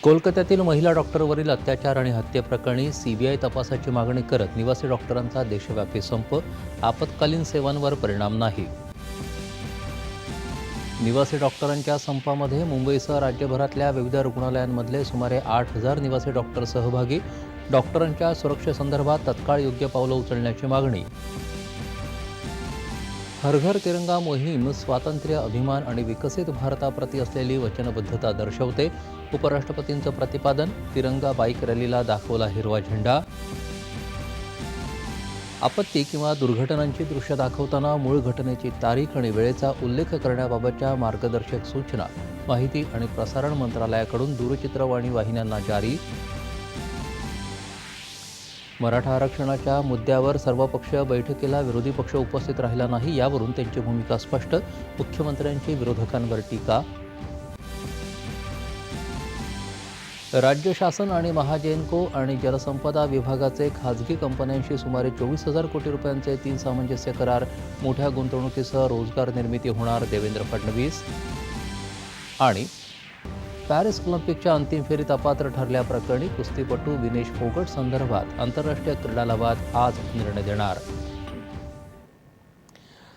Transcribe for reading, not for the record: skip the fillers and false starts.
कोलकात्यातील महिला डॉक्टरवरील अत्याचार आणि हत्येप्रकरणी सीबीआय तपासाची मागणी करत निवासी डॉक्टरांचा देशव्यापी संप. आपत्कालीन सेवांवर परिणाम नाही. निवासी डॉक्टरांच्या संपामध्ये मुंबईसह राज्यभरातल्या विविध रुग्णालयांमधले सुमारे 8,000 निवासी डॉक्टर सहभागी. डॉक्टरांच्या सुरक्षेसंदर्भात तत्काळ योग्य पावलं उचलण्याची मागणी. हर घर तिरंगा मोहीम स्वातंत्र्य, अभिमान आणि विकसित भारताप्रती असलेली वचनबद्धता दर्शवते. उपराष्ट्रपतींचं प्रतिपादन. तिरंगा बाईक रॅलीला दाखवला हिरवा झेंडा. आपत्ती किंवा दुर्घटनांची दृश्य दाखवताना मूळ घटनेची तारीख आणि वेळेचा उल्लेख करण्याबाबतच्या मार्गदर्शक सूचना माहिती आणि प्रसारण मंत्रालयाकडून दूरचित्रवाणी वाहिन्यांना जारी. मराठा आरक्षणाच्या मुद्द्यावर सर्वपक्षीय बैठकीला विरोधी पक्ष उपस्थित राहिला नाही, यावरून त्यांची भूमिका स्पष्ट. मुख्यमंत्र्यांची विरोधकांवर टीका. राज्य शासन आणि महाजेनको आणि जलसंपदा विभागाचे खाजगी कंपन्यांशी सुमारे 24,000 कोटी रुपयांचे 3 सामंजस्य करार. मोठ्या गुंतवणुकीसह रोजगार निर्मिती होणार, देवेंद्र फडणवीस. आणि पॅरिस ऑलिम्पिकच्या अंतिम फेरीत अपात्र ठरल्याप्रकरणी कुस्तीपटू विनेश फोगट संदर्भात आंतरराष्ट्रीय क्रीडा लवाद आज निर्णय देणार.